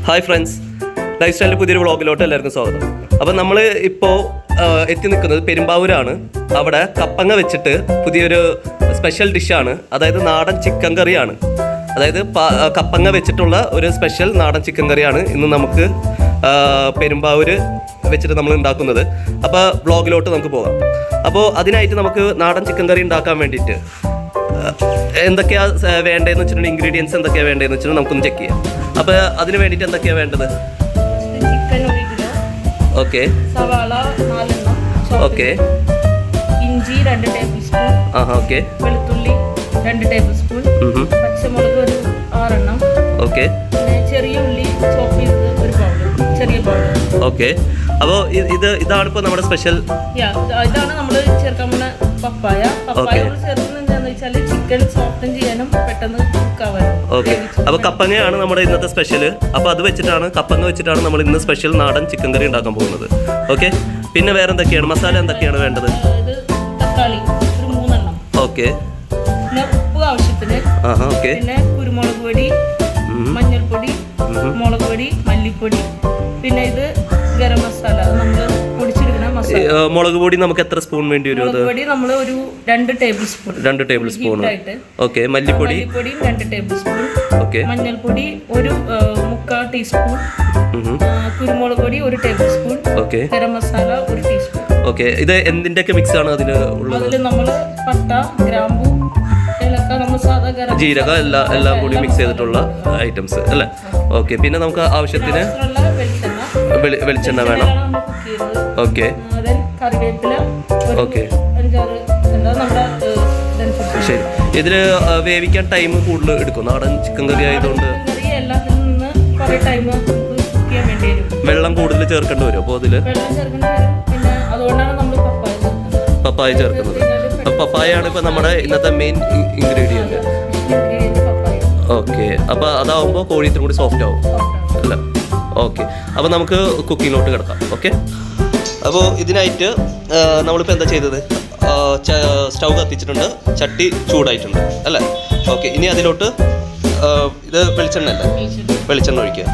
Hi friends, life സ്റ്റൈലിൻ്റെ പുതിയൊരു വ്ളോഗിലോട്ട് എല്ലാവർക്കും സ്വാഗതം. അപ്പോൾ നമ്മൾ ഇപ്പോൾ എത്തി നിൽക്കുന്നത് പെരുമ്പാവൂരാണ്. അവിടെ കപ്പങ്ങ വെച്ചിട്ട് പുതിയൊരു സ്പെഷ്യൽ ഡിഷാണ്, അതായത് നാടൻ ചിക്കൻ കറിയാണ്. അതായത് കപ്പങ്ങ വെച്ചിട്ടുള്ള ഒരു സ്പെഷ്യൽ നാടൻ ചിക്കൻ കറിയാണ് ഇന്ന് നമുക്ക് പെരുമ്പാവൂർ വെച്ചിട്ട് നമ്മൾ ഉണ്ടാക്കുന്നത്. അപ്പോൾ വ്ളോഗിലോട്ട് നമുക്ക് പോകാം. അപ്പോൾ അതിനായിട്ട് നമുക്ക് നാടൻ ചിക്കൻ കറി ഉണ്ടാക്കാൻ വേണ്ടിയിട്ട് എന്തൊക്കെയാണ് വേണ്ടതെന്ന് വെച്ചിട്ടുണ്ടെങ്കിൽ ഇൻഗ്രീഡിയൻസ് എന്തൊക്കെയാണ് വേണ്ടതെന്ന് വെച്ചിട്ടുണ്ടെങ്കിൽ നമുക്കൊന്ന് ചെക്ക് ചെയ്യാം. അപ്പോൾ അതിന് വേണ്ടിയിട്ട് എന്തൊക്കെയാണ് വേണ്ടത്? ചിക്കൻ 1 കിലോ, ഓക്കെ, സവാള 4 എണ്ണം, ഓക്കെ, ഇഞ്ചി 2 ടേബിൾ സ്പൂൺ, ഓക്കെ, വെളുത്തുള്ളി 2 ടേബിൾ സ്പൂൺ, പച്ചമുളക് ഒരു 6 എണ്ണം, ഓക്കെ, പിന്നെ ചെറിയ ഉള്ളി ചോപ്പ് ചെയ്തത് ഒരു ബൗൾ, ചെറിയ ബൗൾ. ഓക്കെ. അപ്പോൾ ഇതാണ് ഇപ്പോൾ നമ്മുടെ സ്പെഷ്യൽ. ഇതാണ് നമ്മൾ ചേർക്കാൻ പോകുന്ന പപ്പായ. പപ്പായ നമ്മൾ ചേർക്കുന്നത് എന്താണെന്ന് വെച്ചാൽ ചിക്കൻ സോഫ്റ്റൻ ചെയ്യാനും പെട്ടെന്ന് കുക്ക് ആവാനും. ഓക്കെ, അപ്പോൾ കപ്പങ്ങയാണ് നമ്മുടെ ഇന്നത്തെ സ്പെഷ്യൽ. അപ്പോൾ കപ്പങ്ങ വെച്ചിട്ടാണ് നമ്മൾ ഇന്ന് സ്പെഷ്യൽ നാടൻ ചിക്കൻ കറി ഉണ്ടാക്കാൻ പോകുന്നത്. ഓക്കെ, പിന്നെ വേറെ എന്തൊക്കെയാണ് മസാല എന്തൊക്കെയാണ് വേണ്ടത്? തക്കാളി ഒരു 3 എണ്ണം, ഓക്കെ, പിന്നെ ഉപ്പ് ആവശ്യത്തിന്, ഓക്കെ, പിന്നെ കുരുമുളക് പൊടി, മഞ്ഞൾപ്പൊടി, മുളക് പൊടി, മല്ലിപ്പൊടി, പിന്നെ ഇത് ഗരം മസാല നമ്മൾ പൊടിച്ചെടുക്കുന്ന മസാല. മുളക് പൊടി നമുക്ക് എത്ര സ്പൂൺ വേണ്ടി വരും? മുളക് പൊടി നമ്മൾ ഒരു 2 table spoon. 2 table spoon. Okay, മല്ലിപ്പൊടി 2 ടേബിൾ സ്പൂൺ. ഓക്കെ, മഞ്ഞൾപ്പൊടി ഒരു 1/4 ടീസ്പൂൺ. കുരുമുളക് പൊടി 1 table spoon. Okay, garam masala 1 teaspoon. Okay. ഇത് എന്തിൻ്റെയൊക്കെ മിക്സ് ആണ് അതിൽ ഉള്ളത്? അതിൽ നമ്മൾ പട്ട, ഗ്രാമ്പു, ഏലക്ക, നമ്മൾ സാധാ ഗരം ജീരക എല്ലാം കൂടി മിക്സ് ചെയ്തിട്ടുള്ള ഐറ്റംസ് അല്ലേ? ഓക്കെ, പിന്നെ നമുക്ക് ആവശ്യത്തിന് വെളിച്ചെണ്ണ വേണം. ഓക്കെ, കറിവേപ്പില, ഓക്കെ, 5-6 ശരി. ഇതിൽ വേവിക്കാൻ ടൈം കൂടുതൽ എടുക്കും നാടൻ ചിക്കൻ കറി ആയതുകൊണ്ട്? എല്ലാത്തിൽ നിന്ന് കുറേ ടൈം കുക്ക് ചെയ്യാൻ വേണ്ടി വരും. വെള്ളം കൂടുതൽ ചേർക്കേണ്ടി വരും. അപ്പോൾ അതിൽ വെള്ളം ചേർക്കേണ്ടി വരും. പിന്നെ അതുകൊണ്ടാണ് നമ്മൾ പപ്പായ ചേർക്കുന്നത്. പപ്പായാണ് ഇപ്പോൾ നമ്മുടെ ഇന്നത്തെ മെയിൻ ഇൻഗ്രീഡിയൻറ്റ്. ഓക്കെ, അപ്പോൾ അതാവുമ്പോൾ കോഴി ഇത്തിരി കൂടി സോഫ്റ്റ് ആവും അല്ല? ഓക്കെ, അപ്പോൾ നമുക്ക് കുക്കിങ്ങിലോട്ട് കിടക്കാം. ഓക്കെ, അപ്പോൾ ഇതിനായിട്ട് നമ്മളിപ്പോൾ എന്താ ചെയ്തത്? സ്റ്റൗ കത്തിച്ചിട്ടുണ്ട്, ചട്ടി ചൂടായിട്ടുണ്ട് അല്ലേ? ഓക്കെ, ഇനി അതിലോട്ട് ഇത് വെളിച്ചെണ്ണ അല്ലേ? വെളിച്ചെണ്ണ ഒഴിക്കുക.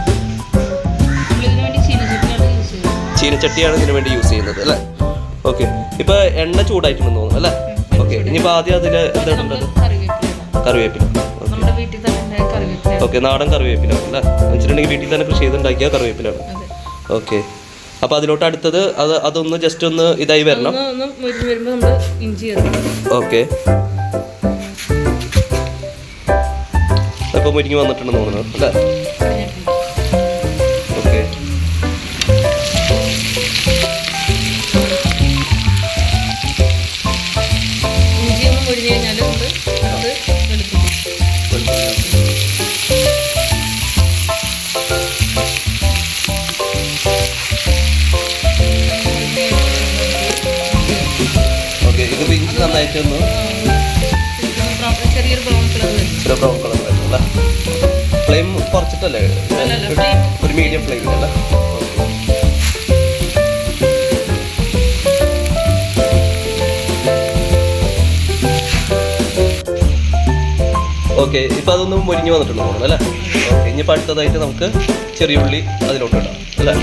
ചീനച്ചട്ടിയാണ് ഇതിനു വേണ്ടി യൂസ് ചെയ്യുന്നത് അല്ലേ? ഓക്കെ, ഇപ്പോൾ എണ്ണ ചൂടായിട്ടുണ്ടെന്ന് തോന്നുന്നു അല്ലേ? ഓക്കെ, ഇനിയിപ്പോൾ ആദ്യം അതിൽ എന്താ ഇടേണ്ടത്? കറിവേപ്പില. ഓക്കെ, നാടൻ കറിവേപ്പില അല്ലേ? വെച്ചിട്ടുണ്ടെങ്കിൽ വീട്ടിൽ തന്നെ കൃഷി ചെയ്തുണ്ടാക്കിയ കറിവേപ്പിലാണ്. ഓക്കെ, അപ്പോൾ അതിലോട്ട് അടുത്തത് അതൊന്ന് ജസ്റ്റ് ഒന്ന് ഇതായി വരണം. ഓക്കെ, അപ്പോൾ മുരിങ്ങി വന്നിട്ടുണ്ടെന്ന് തോന്നുന്നു അല്ലേ? ഓക്കെ, ഇതിപ്പോൾ ഇഞ്ചി നന്നായിട്ടൊന്ന് ബ്രൗൺ കളർ വരുന്നു അല്ലേ? ഫ്ലെയിം കുറച്ചിട്ടല്ലേ? ഒരു മീഡിയം ഫ്ലെയിമിലല്ലേ? ഓക്കെ, ഇപ്പോൾ അതൊന്ന് മുരിഞ്ഞ് വന്നിട്ടുണ്ട് തോന്നുന്നു അല്ലേ? ഓക്കെ, ഇനിയിപ്പോൾ അടുത്തതായിട്ട് നമുക്ക് ചെറിയ ഉള്ളി അതിലോട്ട് ഇടാം അല്ലേ?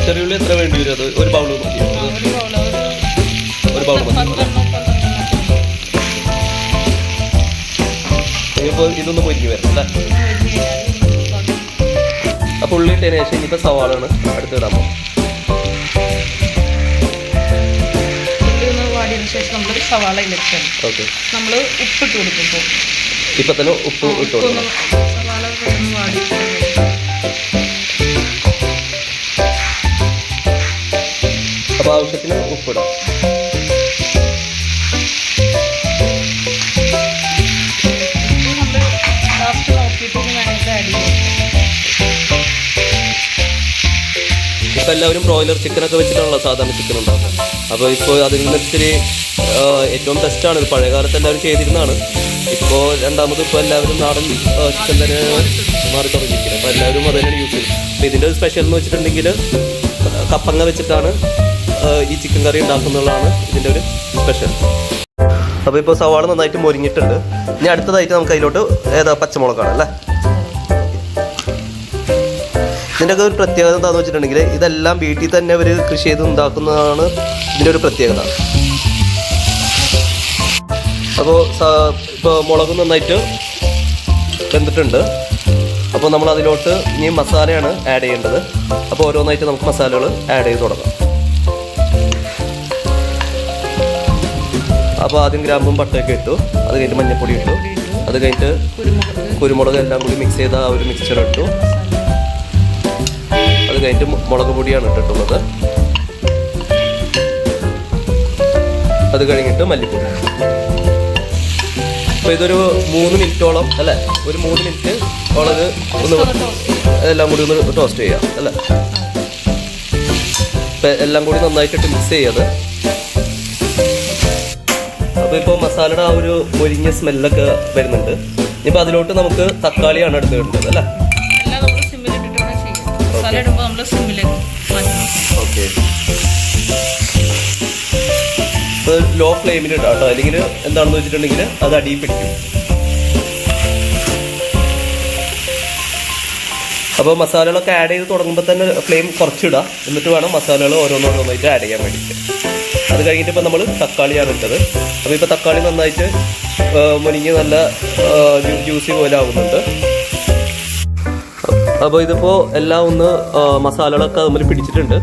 ചെറിയ ഉള്ളി എത്ര വേണ്ടി വരും? അത് ഒരു ബൗൾ മതി. ഒരു ബൗൾ മതി. ഇനിയിപ്പോൾ ഇതൊന്ന് മുരിഞ്ഞ് വരണം അല്ലേ? അപ്പോൾ ഉള്ളി ഇട്ടതിന് ശേഷം ഇനിയിപ്പോൾ സവാളാണ് അടുത്ത് ഇടാൻ പോകും. സവാള ഓക്കെ, നമ്മൾ ഉപ്പിട്ട് കൊടുക്കും. ഇപ്പം തന്നെ ഉപ്പ് ഇട്ട് കൊടുക്കണം. സവാള വാടി അപ്പോൾ ആവശ്യത്തിന് ഉപ്പിടാം. ഇപ്പോൾ എല്ലാവരും ബ്രോയിലർ ചിക്കനൊക്കെ വെച്ചിട്ടാണല്ലോ സാധാരണ ചിക്കൻ ഉണ്ടാകുന്നത്. അപ്പോൾ ഇപ്പോൾ അതിൽ നിന്ന് ഇത്തിരി ഏറ്റവും ബെസ്റ്റാണ് ഇത്. പഴയ കാലത്ത് എല്ലാവരും ചെയ്തിരുന്നതാണ്. ഇപ്പോൾ രണ്ടാമത് ഇപ്പോൾ എല്ലാവരും നാടൻ ചിക്കൻ തന്നെ മാറി തുടങ്ങിയിരിക്കുന്നത്. അപ്പോൾ എല്ലാവരും അത് തന്നെയാണ് യൂസ് ചെയ്യുന്നത്. അപ്പോൾ ഇതിൻ്റെ ഒരു സ്പെഷ്യൽ എന്ന് വെച്ചിട്ടുണ്ടെങ്കിൽ കപ്പങ്ങ വെച്ചിട്ടാണ് ഈ ചിക്കൻ കറി ഉണ്ടാക്കുന്നതാണ് ഇതിൻ്റെ ഒരു സ്പെഷ്യൽ. അപ്പോൾ ഇപ്പോൾ സവാള നന്നായിട്ട് മൊരിഞ്ഞിട്ടുണ്ട്. ഇനി അടുത്തതായിട്ട് നമുക്ക് അതിലോട്ട് പച്ചമുളകാണ് അല്ലേ. ഇതിൻ്റെയൊക്കെ ഒരു പ്രത്യേകത എന്താണെന്ന് വെച്ചിട്ടുണ്ടെങ്കിൽ ഇതെല്ലാം വീട്ടിൽ തന്നെ അവർ കൃഷി ചെയ്ത് ഉണ്ടാക്കുന്നതാണ് ഇതിൻ്റെ ഒരു പ്രത്യേകത. അപ്പോൾ ഇപ്പോൾ മുളക് നന്നായിട്ട് വെന്തിട്ടുണ്ട്. അപ്പോൾ നമ്മൾ അതിലോട്ട് ഇനി മസാലയാണ് ആഡ് ചെയ്യേണ്ടത്. അപ്പോൾ ഓരോന്നായിട്ട് നമുക്ക് മസാലകൾ ആഡ് ചെയ്ത് തുടങ്ങാം. അപ്പോൾ ആദ്യം ഗ്രാമ്പും പട്ടയൊക്കെ ഇട്ടു, അത് കഴിഞ്ഞിട്ട് മഞ്ഞൾപ്പൊടി ഇട്ടു, അത് കഴിഞ്ഞിട്ട് കുരുമുളക് എല്ലാം കൂടി മിക്സ് ചെയ്ത ആ ഒരു മിക്സ്ചർ ഇട്ടു, അത് കഴിഞ്ഞിട്ട് മുളക് പൊടിയാണ് ഇട്ടിട്ടുള്ളത്, അത് കഴിഞ്ഞിട്ട് മല്ലിപ്പൊടി. അപ്പോൾ ഇതൊരു 3 മിനിറ്റോളം അല്ലേ, ഒരു 3 മിനിറ്റ് ഉള്ളത് ഒന്ന് എല്ലാം കൂടി ഒന്ന് ടോസ്റ്റ് ചെയ്യാം അല്ലേ. ഇപ്പം എല്ലാം കൂടി നന്നായിട്ടിട്ട് മിക്സ് ചെയ്യാതെ. അപ്പോൾ ഇപ്പോൾ മസാലയുടെ ആ ഒരു മൊരിഞ്ഞ സ്മെല്ലൊക്കെ വരുന്നുണ്ട്. ഇനിയിപ്പോൾ അതിലോട്ട് നമുക്ക് തക്കാളിയാണ് എടുത്ത് ഇടുന്നത് അല്ലേ. ഓക്കെ, ലോ ഫ്ലെയിമിൽ ഇടാം കേട്ടോ, അല്ലെങ്കിൽ എന്താണെന്ന് വെച്ചിട്ടുണ്ടെങ്കിൽ അത് അടിയിൽ പിടിക്കും. അപ്പോൾ മസാലകളൊക്കെ ആഡ് ചെയ്ത് തുടങ്ങുമ്പോൾ തന്നെ ഫ്ലെയിം കുറച്ചിടാം, എന്നിട്ട് വേണം മസാലകൾ ഓരോന്നോരോന്നായിട്ട് ആഡ് ചെയ്യാൻ വേണ്ടിയിട്ട്. അത് കഴിഞ്ഞിട്ട് ഇപ്പോൾ നമ്മൾ തക്കാളിയാണ് ഇട്ടത്. അപ്പോൾ ഇപ്പോൾ തക്കാളി നന്നായിട്ട് മുരിഞ്ഞ് നല്ല ജ്യൂസി പോലെ ആവുന്നുണ്ട്. അപ്പോൾ ഇതിപ്പോൾ എല്ലാം ഒന്ന് മസാലകളൊക്കെ തമ്മിൽ പിടിച്ചിട്ടുണ്ട്.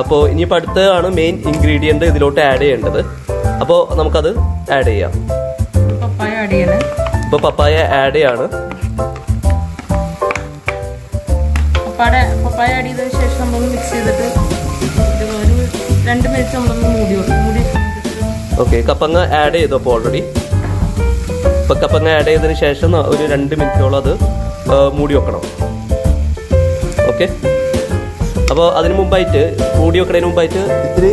അപ്പോൾ ഇനിയിപ്പോൾ അടുത്തതാണ് മെയിൻ ഇൻഗ്രീഡിയൻറ്റ് ഇതിലോട്ട് ആഡ് ചെയ്യേണ്ടത്. അപ്പോൾ നമുക്കത് ആഡ് ചെയ്യാം. ഇപ്പോൾ പപ്പായ ആഡ് ചെയ്യാണ്. പപ്പായ ആഡ് ചെയ്തതിന് ശേഷം നമ്മൾ മിക്സ് ചെയ്തിട്ട് ഒരു 2 മിനിറ്റ് നമ്മളൊന്ന് മൂടി. ഓക്കെ, കപ്പങ്ങ ആഡ് ചെയ്തു അപ്പോൾ ഓൾറെഡി. ഇപ്പോൾ കപ്പങ്ങ ആഡ് ചെയ്തതിന് ശേഷം ഒരു 2 മിനിറ്റോളം അത് മൂടി വെക്കണം. ഓക്കെ, അപ്പോൾ അതിന് മുമ്പായിട്ട് മൂടി വെക്കുന്നതിന് മുമ്പായിട്ട് ഇത്തിരി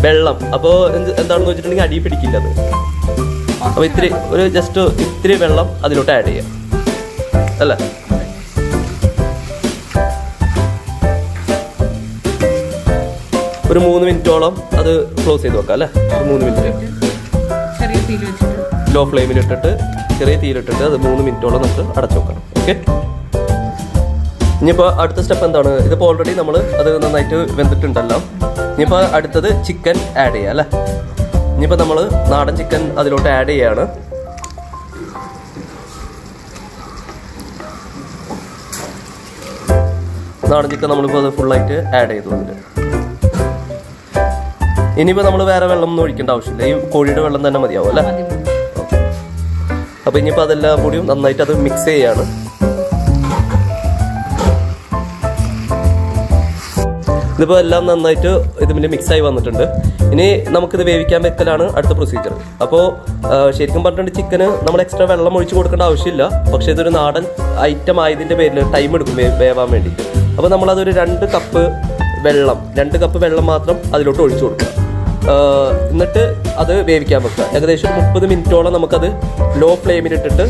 വെള്ളം, അപ്പോൾ എന്താണെന്ന് വെച്ചിട്ടുണ്ടെങ്കിൽ അടി പിടിക്കില്ല അത്. അപ്പോൾ ഇത്തിരി ഒരു ജസ്റ്റ് ഇത്തിരി വെള്ളം അതിലോട്ട് ആഡ് ചെയ്യാം അല്ലേ. ഒരു 3 മിനിറ്റോളം അത് ക്ലോസ് ചെയ്ത് വെക്കാം അല്ലേ. 3 മിനിറ്റ് ലോ ഫ്ലെയിമിലിട്ടിട്ട് ചെറിയ തീയിലിട്ടിട്ട് അത് 3 മിനിറ്റോളം നമുക്ക് അടച്ചു വെക്കണം. ഓക്കെ, ഇനിയിപ്പോൾ അടുത്ത സ്റ്റെപ്പ് എന്താണ്? ഇതിപ്പോൾ ഓൾറെഡി നമ്മൾ അത് നന്നായിട്ട് വെന്തിട്ടുണ്ടല്ലോ. ഇനിയിപ്പോൾ അടുത്തത് ചിക്കൻ ആഡ് ചെയ്യുക അല്ലേ. ഇനിയിപ്പോൾ നമ്മൾ നാടൻ ചിക്കൻ അതിലോട്ട് ആഡ് ചെയ്യാണ്. നാടൻ ചിക്കൻ നമ്മളിപ്പോൾ അത് ഫുള്ളായിട്ട് ആഡ് ചെയ്തു അതിൽ. ഇനിയിപ്പോൾ നമ്മൾ വേറെ വെള്ളം ഒന്നും ഒഴിക്കേണ്ട ആവശ്യമില്ല, ഈ കോഴിയുടെ വെള്ളം തന്നെ മതിയാവും അല്ലേ. അപ്പോൾ ഇനിയിപ്പോൾ അതെല്ലാം കൂടിയും നന്നായിട്ട് അത് മിക്സ് ചെയ്യാണ്. ഇതിപ്പോൾ എല്ലാം നന്നായിട്ട് ഇതിൽ മിക്സായി വന്നിട്ടുണ്ട്. ഇനി നമുക്കിത് വേവിക്കാൻ വെക്കലാണ് അടുത്ത പ്രൊസീജിയർ. അപ്പോൾ ശരിക്കും പറഞ്ഞിട്ടുണ്ട് ചിക്കന് നമ്മൾ എക്സ്ട്രാ വെള്ളം ഒഴിച്ച് കൊടുക്കേണ്ട ആവശ്യമില്ല. പക്ഷേ ഇതൊരു നാടൻ ഐറ്റം ആയതിൻ്റെ പേരിൽ ടൈം എടുക്കും വേവാൻ വേണ്ടിയിട്ട്. അപ്പോൾ നമ്മളതൊരു 2 കപ്പ് വെള്ളം മാത്രം അതിലോട്ട് ഒഴിച്ചു കൊടുക്കുക. എന്നിട്ട് അത് വേവിക്കാൻ വെക്കുക. ഏകദേശം 30 മിനിറ്റോളം നമുക്കത് ലോ ഫ്ലെയിമിലിട്ടിട്ട്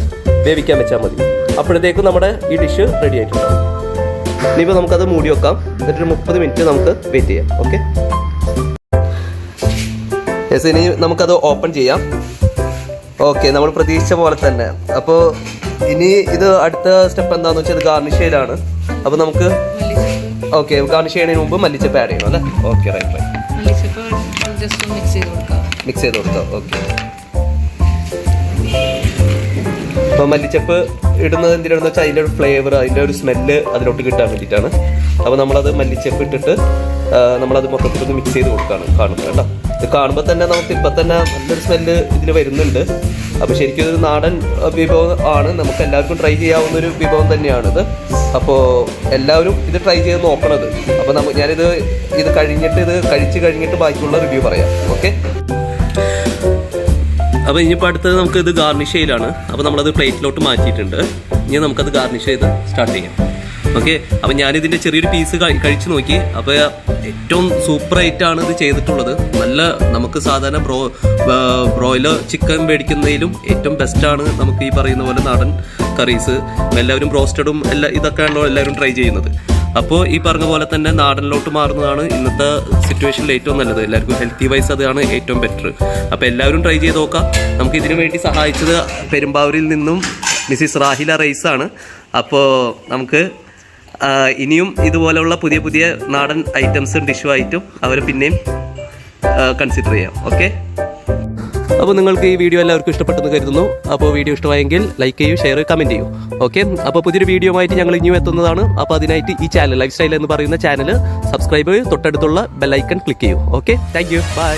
വേവിക്കാൻ വെച്ചാൽ മതി. അപ്പോഴത്തേക്കും നമ്മുടെ ഈ ഡിഷ് റെഡി ആയിട്ടുണ്ടാവും. ഇനിയിപ്പോൾ നമുക്കത് മൂടി വെക്കാം. എന്നിട്ടൊരു 30 മിനിറ്റ് നമുക്ക് വെയിറ്റ് ചെയ്യാം. ഓക്കെ, യെസ്, ഇനി നമുക്കത് ഓപ്പൺ ചെയ്യാം. ഓക്കെ, നമ്മൾ പ്രതീക്ഷിച്ച പോലെ തന്നെ. അപ്പോൾ ഇനി ഇത് അടുത്ത സ്റ്റെപ്പ് എന്താണെന്ന് വെച്ചാൽ ഇത് ഗാർണിഷ് ചെയ്യലാണ്. അപ്പോൾ നമുക്ക് ഓക്കെ, ഗാർണിഷ് ചെയ്യുന്നതിന് മുമ്പ് മല്ലിച്ചപ്പ് ആഡ് ചെയ്യണം അല്ലേ. Okay, right. മിക്സ് ചെയ്ത് കൊടുക്കാം. ഓക്കെ, അപ്പോൾ മല്ലിച്ചപ്പ് ഇടുന്നത് എന്തിനാണെന്ന് വെച്ചാൽ അതിൻ്റെ ഒരു ഫ്ലേവർ, അതിൻ്റെ ഒരു സ്മെല്ല് അതിലോട്ട് കിട്ടാൻ വേണ്ടിയിട്ടാണ്. അപ്പോൾ നമ്മളത് മല്ലിച്ചപ്പ് ഇട്ടിട്ട് നമ്മളത് മൊത്തത്തിലൊന്ന് മിക്സ് ചെയ്ത് കാണുന്നത് കേട്ടോ. ഇത് കാണുമ്പോൾ തന്നെ നമുക്ക് ഇപ്പം തന്നെ നല്ലൊരു സ്മെല്ല് ഇതിൽ വരുന്നുണ്ട്. അപ്പോൾ ശരിക്കും ഒരു നാടൻ വിഭവം ആണ്, നമുക്ക് എല്ലാവർക്കും ട്രൈ ചെയ്യാവുന്നൊരു വിഭവം തന്നെയാണിത്. അപ്പോൾ എല്ലാവരും ഇത് ട്രൈ ചെയ്ത് നോക്കണത്. അപ്പോൾ ഞാനിത് കഴിച്ച് കഴിഞ്ഞിട്ട് ബാക്കിയുള്ള റിവ്യൂ പറയാം. ഓക്കെ, അപ്പോൾ ഇനിയിപ്പോൾ അടുത്തത് നമുക്ക് ഇത് ഗാർണിഷ് ചെയ്യലാണ്. അപ്പോൾ നമ്മളത് പ്ലേറ്റിലോട്ട് മാറ്റിയിട്ടുണ്ട്. ഇനി നമുക്കത് ഗാർണിഷ് ചെയ്ത് സ്റ്റാർട്ട് ചെയ്യാം. ഓക്കെ, അപ്പോൾ ഞാനിതിൻ്റെ ചെറിയൊരു പീസ് കഴിച്ച് നോക്കി. അപ്പോൾ ഏറ്റവും സൂപ്പറായിട്ടാണ് ഇത് ചെയ്തിട്ടുള്ളത്. നല്ല നമുക്ക് സാധാരണ ബ്രോയിലർ ചിക്കൻ മേടിക്കുന്നതിലും ഏറ്റവും ബെസ്റ്റാണ് നമുക്ക് ഈ പറയുന്ന പോലെ നാടൻ കറീസ്. എല്ലാവരും ബ്രോസ്റ്റഡും ഇതൊക്കെയാണല്ലോ എല്ലാവരും ട്രൈ ചെയ്യുന്നത്. അപ്പോൾ ഈ പറഞ്ഞ പോലെ തന്നെ നാടനിലോട്ട് മാറുന്നതാണ് ഇന്നത്തെ സിറ്റുവേഷനിൽ ഏറ്റവും നല്ലത്. എല്ലാവർക്കും ഹെൽത്തി വൈസ് അതാണ് ഏറ്റവും ബെറ്റർ. അപ്പോൾ എല്ലാവരും ട്രൈ ചെയ്ത് നോക്കാം. നമുക്ക് ഇതിനു വേണ്ടി സഹായിച്ചത് പെരുമ്പാവൂരിൽ നിന്നും മിസ്സിസ് റാഹില റൈസാണ്. അപ്പോൾ നമുക്ക് ഇനിയും ഇതുപോലെയുള്ള പുതിയ പുതിയ നാടൻ ഐറ്റംസും ഡിഷും ആയിട്ടും അവർ പിന്നെയും കൺസിഡർ ചെയ്യാം. ഓക്കെ, അപ്പോൾ നിങ്ങൾക്ക് ഈ വീഡിയോ എല്ലാവർക്കും ഇഷ്ടപ്പെട്ടെന്ന് കരുതുന്നു. അപ്പോൾ വീഡിയോ ഇഷ്ടമായെങ്കിൽ ലൈക്ക് ചെയ്യൂ, ഷെയർ, കമൻറ്റ് ചെയ്യൂ. ഓക്കെ, അപ്പോൾ പുതിയൊരു വീഡിയോ ആയിട്ട് ഞങ്ങൾ ഇനിയും എത്തുന്നതാണ്. അപ്പോൾ അതിനായിട്ട് ഈ ചാനൽ ലൈഫ് സ്റ്റൈൽ എന്ന് പറയുന്ന ചാനൽ സബ്സ്ക്രൈബ് ചെയ്യൂ, തൊട്ടടുത്തുള്ള ബെല്ലൈക്കൺ ക്ലിക്ക് ചെയ്യൂ. Okay, thank you, by.